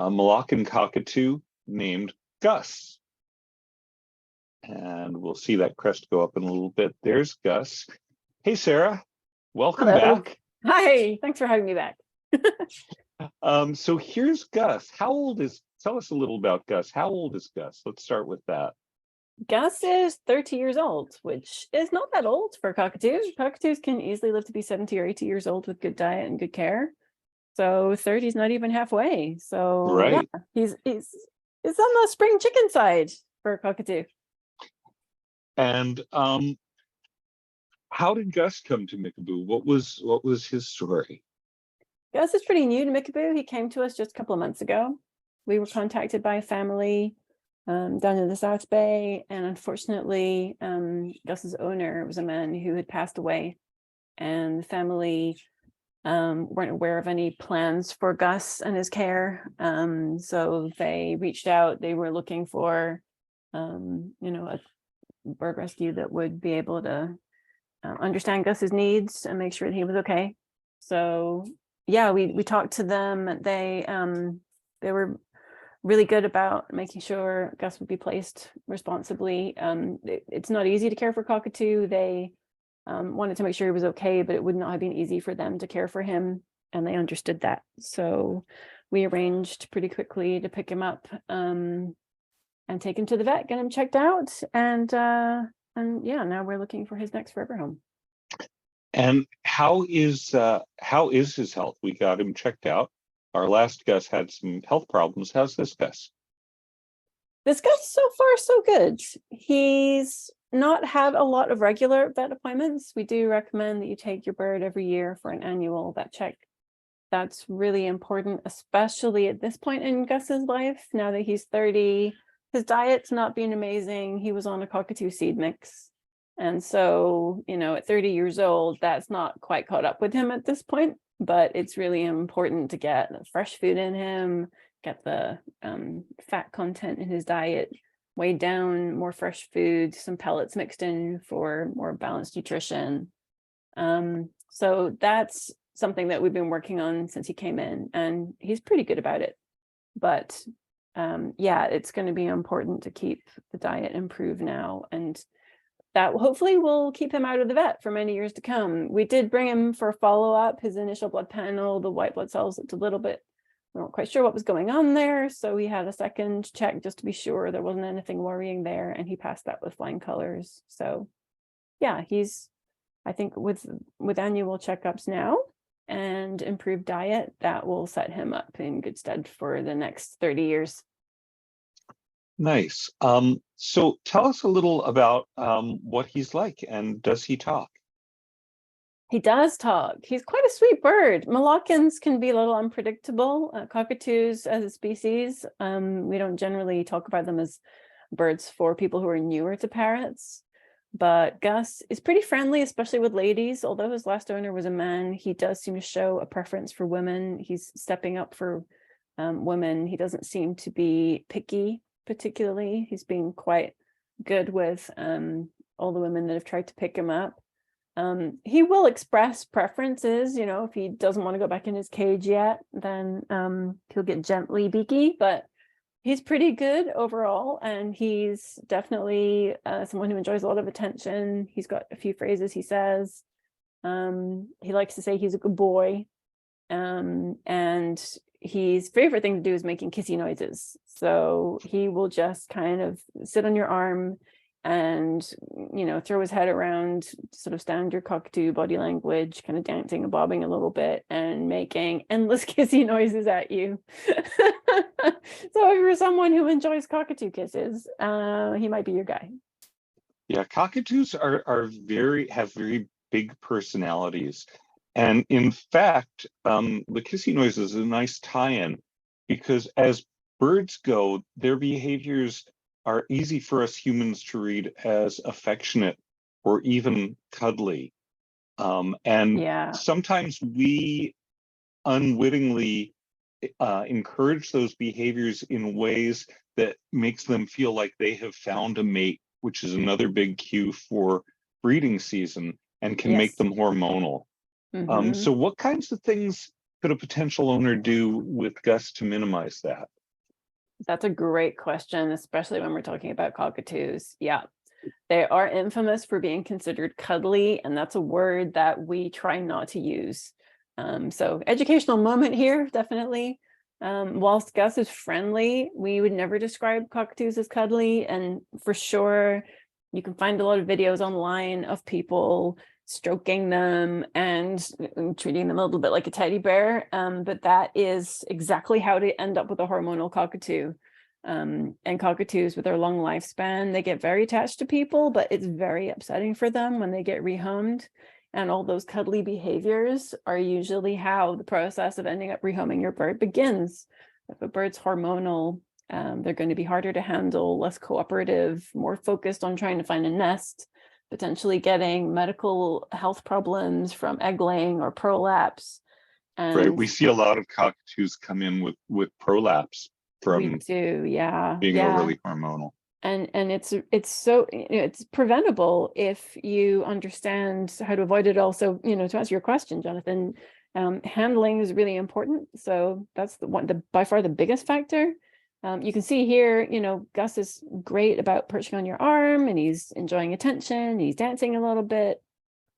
a Moluccan cockatoo named Gus. And we'll see that crest go up in a little bit. There's Gus. Hey, Sarah, welcome back. Hi, thanks for having me back. So here's Gus. Tell us a little about Gus. How old is Gus? Let's start with that. Gus is 30 years old, which is not that old for cockatoos. Cockatoos can easily live to be 70 or 80 years old with good diet and good care. So 30 is not even halfway. So right. Yeah, he's on the spring chicken side for a cockatoo. And how did Gus come to Mickaboo? What was his story? Gus is pretty new to Mickaboo. He came to us just a couple of months ago. We were contacted by a family down in the South Bay, and unfortunately, Gus's owner was a man who had passed away, and the family weren't aware of any plans for Gus and his care. So they reached out. They were looking for, a bird rescue that would be able to understand Gus's needs and make sure that he was okay. So yeah, we talked to them. They were really good about making sure Gus would be placed responsibly. It's not easy to care for cockatoo. They wanted to make sure he was okay, but it would not have been easy for them to care for him, and they understood that. So we arranged pretty quickly to pick him up and take him to the vet, get him checked out, and yeah, now we're looking for his next forever home. And how is his health? We got him checked out. Our last Gus had some health problems. How's this Gus? This Gus, so far, so good. He's not had a lot of regular vet appointments. We do recommend that you take your bird every year for an annual vet check. That's really important, especially at this point in Gus's life. Now that he's 30, his diet's not been amazing. He was on a cockatoo seed mix. And so, at 30 years old, that's not quite caught up with him at this point. But it's really important to get fresh food in him, get the fat content in his diet weighed down, more fresh food, some pellets mixed in for more balanced nutrition. So that's something that we've been working on since he came in, and he's pretty good about it. But yeah, it's going to be important to keep the diet improved now, and that hopefully will keep him out of the vet for many years to come. We did bring him for a follow-up. His initial blood panel, the white blood cells looked a little bit, we weren't quite sure what was going on there. So we had a second check just to be sure there wasn't anything worrying there. And he passed that with flying colors. So yeah, I think with annual checkups now and improved diet, that will set him up in good stead for the next 30 years. Nice. So tell us a little about what he's like, and does he talk? He does talk. He's quite a sweet bird. Moluccans can be a little unpredictable. Cockatoos as a species, we don't generally talk about them as birds for people who are newer to parrots. But Gus is pretty friendly, especially with ladies. Although his last owner was a man, he does seem to show a preference for women. He's stepping up for women. He doesn't seem to be picky. Particularly, he's been quite good with all the women that have tried to pick him up. He will express preferences, if he doesn't want to go back in his cage yet, then he'll get gently beaky, but he's pretty good overall, and he's definitely someone who enjoys a lot of attention. He's got a few phrases he says. He likes to say he's a good boy, and his favorite thing to do is making kissy noises. So he will just kind of sit on your arm and, throw his head around, sort of standard cockatoo body language, kind of dancing and bobbing a little bit and making endless kissy noises at you. So if you're someone who enjoys cockatoo kisses, he might be your guy. Yeah, cockatoos have very big personalities. And in fact, the kissy noise is a nice tie-in, because as birds go, their behaviors are easy for us humans to read as affectionate or even cuddly. And sometimes we unwittingly encourage those behaviors in ways that makes them feel like they have found a mate, which is another big cue for breeding season and can make them hormonal. So what kinds of things could a potential owner do with Gus to minimize that? That's a great question, especially when we're talking about cockatoos. Yeah, they are infamous for being considered cuddly, and that's a word that we try not to use. So educational moment here, definitely. Whilst Gus is friendly, we would never describe cockatoos as cuddly, and for sure, you can find a lot of videos online of people stroking them and treating them a little bit like a teddy bear. But that is exactly how to end up with a hormonal cockatoo. And cockatoos with their long lifespan, they get very attached to people, but it's very upsetting for them when they get rehomed. And all those cuddly behaviors are usually how the process of ending up rehoming your bird begins. If a bird's hormonal, they're going to be harder to handle, less cooperative, more focused on trying to find a nest, potentially getting medical health problems from egg laying or prolapse. And right, we see a lot of cockatoos come in with prolapse we from do, yeah, being yeah. overly hormonal. And it's so, it's preventable if you understand how to avoid it. Also, to answer your question, Jonathan, handling is really important. So that's by far the biggest factor. You can see here, Gus is great about perching on your arm and he's enjoying attention. He's dancing a little bit,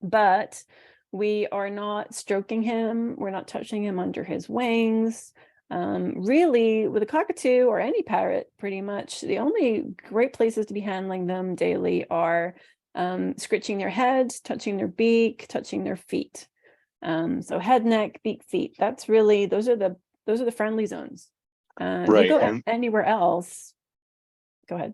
but we are not stroking him. We're not touching him under his wings. Really, with a cockatoo or any parrot, pretty much, the only great places to be handling them daily are scritching their head, touching their beak, touching their feet. So head, neck, beak, feet. That's really, those are the friendly zones. If you Right, go and anywhere else, go ahead.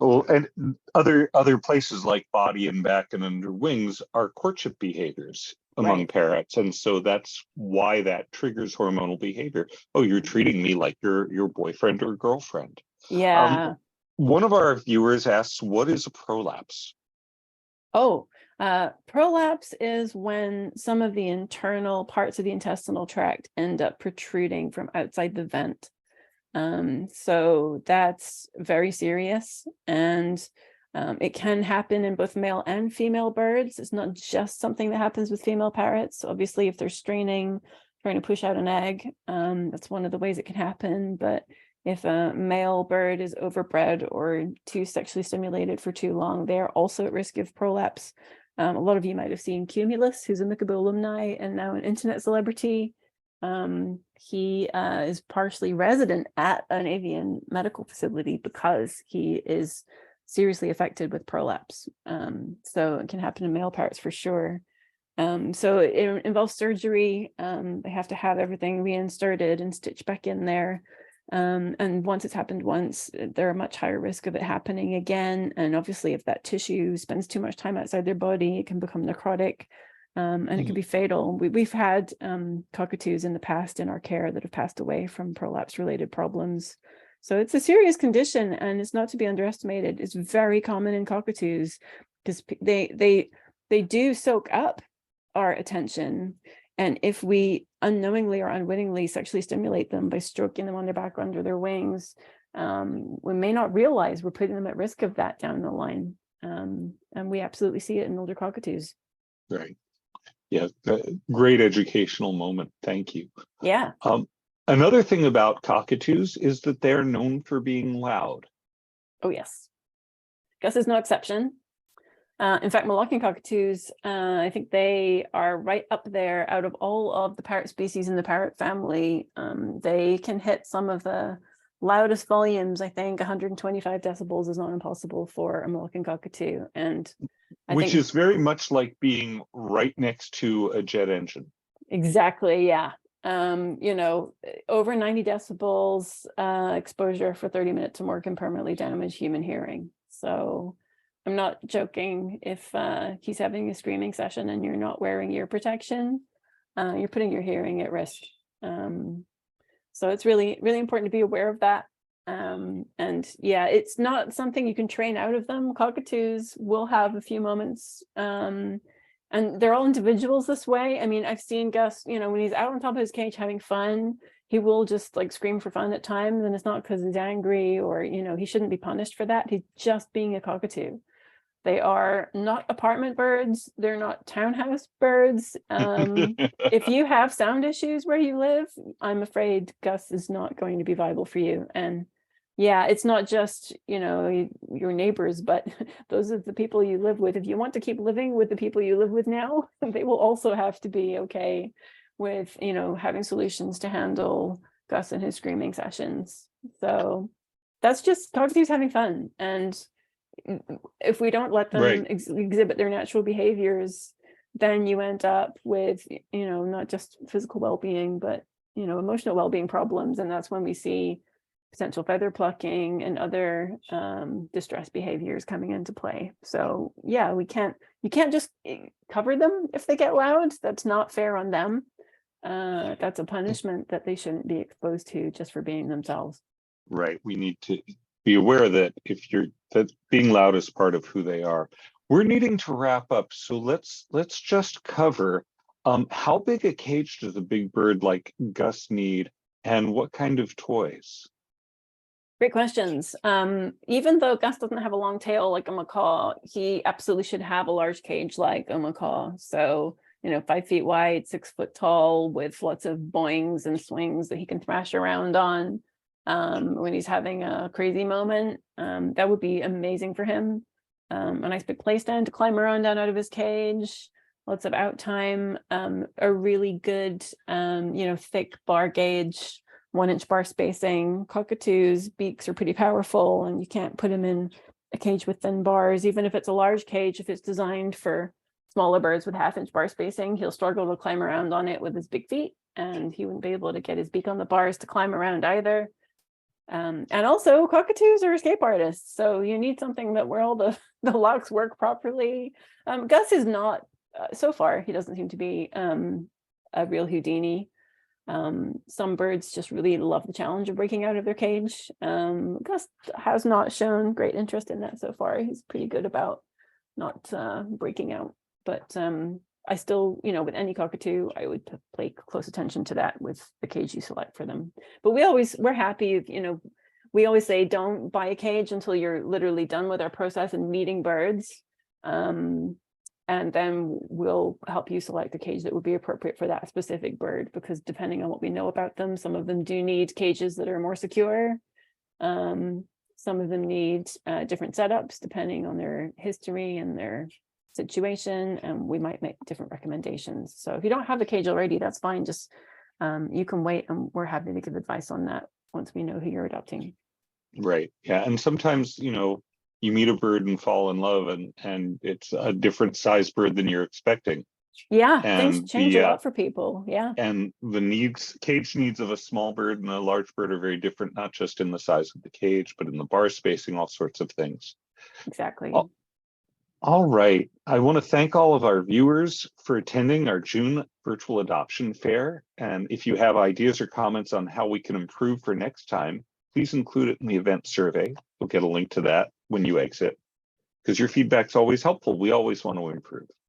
well, and other places like body and back and under wings are courtship behaviors among Right. parrots, and so that's why that triggers hormonal behavior. Oh, you're treating me like your boyfriend or girlfriend. Yeah. One of our viewers asks, what is a prolapse? Oh, prolapse is when some of the internal parts of the intestinal tract end up protruding from outside the vent. So that's very serious, and it can happen in both male and female birds. It's not just something that happens with female parrots. Obviously, if they're straining, trying to push out an egg, that's one of the ways it can happen. But if a male bird is overbred or too sexually stimulated for too long, they are also at risk of prolapse. A lot of you might have seen Cumulus, who's a Mickaboo alumni and now an internet celebrity. He is partially resident at an avian medical facility because he is seriously affected with prolapse. So it can happen in male parrots for sure. So it involves surgery. They have to have everything reinserted and stitched back in there. And once it's happened once, they're a much higher risk of it happening again. And obviously, if that tissue spends too much time outside their body, it can become necrotic. And it can be fatal. We've had cockatoos in the past in our care that have passed away from prolapse-related problems. So it's a serious condition, and it's not to be underestimated. It's very common in cockatoos because they do soak up our attention. And if we unknowingly or unwittingly sexually stimulate them by stroking them on their back or under their wings, we may not realize we're putting them at risk of that down the line. And we absolutely see it in older cockatoos. Right. Yeah, great educational moment. Thank you. Yeah. Another thing about cockatoos is that they're known for being loud. Oh, yes. Gus is no exception. In fact, Moluccan cockatoos, I think they are right up there out of all of the parrot species in the parrot family. They can hit some of the loudest volumes. I think 125 decibels is not impossible for a Moluccan cockatoo. And which is very much like being right next to a jet engine. Exactly, yeah. Over 90 decibels exposure for 30 minutes or more can permanently damage human hearing. So I'm not joking. If he's having a screaming session and you're not wearing ear protection, you're putting your hearing at risk. So it's really, really important to be aware of that. And yeah, it's not something you can train out of them. Cockatoos will have a few moments, and they're all individuals this way. I mean, I've seen Gus, when he's out on top of his cage having fun, he will just like scream for fun at times, and it's not because he's angry or he shouldn't be punished for that. He's just being a cockatoo. They are not apartment birds. They're not townhouse birds. If you have sound issues where you live, I'm afraid Gus is not going to be viable for you. And yeah, it's not just, your neighbors, but those are the people you live with. If you want to keep living with the people you live with now, they will also have to be okay with, having solutions to handle Gus and his screaming sessions. So that's just cockatoos having fun. And if we don't let them Right. exhibit their natural behaviors, then you end up with, not just physical well-being, but, emotional well-being problems. And that's when we see potential feather plucking and other distress behaviors coming into play. So yeah, you can't just cover them if they get loud. That's not fair on them. That's a punishment that they shouldn't be exposed to just for being themselves. Right. We need to be aware that that being loud is part of who they are. We're needing to wrap up, so let's just cover how big a cage does a big bird like Gus need, and what kind of toys? Great questions. Even though Gus doesn't have a long tail like a macaw, he absolutely should have a large cage like a macaw. So, 5 feet wide, 6 foot tall, with lots of boings and swings that he can thrash around on when he's having a crazy moment. That would be amazing for him. A nice big play stand to climb around down out of his cage. Lots of out time. A really good, thick bar gauge, 1-inch bar spacing. Cockatoos' beaks are pretty powerful, and you can't put him in a cage with thin bars, even if it's a large cage. If it's designed for smaller birds with 1/2-inch bar spacing, he'll struggle to climb around on it with his big feet, and he wouldn't be able to get his beak on the bars to climb around either. And also, cockatoos are escape artists, so you need something where all the locks work properly. Gus is not, so far, he doesn't seem to be a real Houdini. Some birds just really love the challenge of breaking out of their cage. Gus has not shown great interest in that so far. He's pretty good about not breaking out. But I still, with any cockatoo, I would pay close attention to that with the cage you select for them. But we're happy, we always say don't buy a cage until you're literally done with our process and meeting birds. And then we'll help you select a cage that would be appropriate for that specific bird, because depending on what we know about them, some of them do need cages that are more secure. Some of them need different setups depending on their history and their situation, and we might make different recommendations. So if you don't have a cage already, that's fine. Just you can wait, and we're happy to give advice on that once we know who you're adopting. Right. Yeah. And sometimes, you meet a bird and fall in love, and it's a different size bird than you're expecting. Yeah, And things change a lot for people. Yeah. And the cage needs of a small bird and a large bird are very different, not just in the size of the cage, but in the bar spacing, all sorts of things. Exactly. All right. I want to thank all of our viewers for attending our June virtual adoption fair. And if you have ideas or comments on how we can improve for next time, please include it in the event survey. You'll get a link to that when you exit, because your feedback's always helpful. We always want to improve.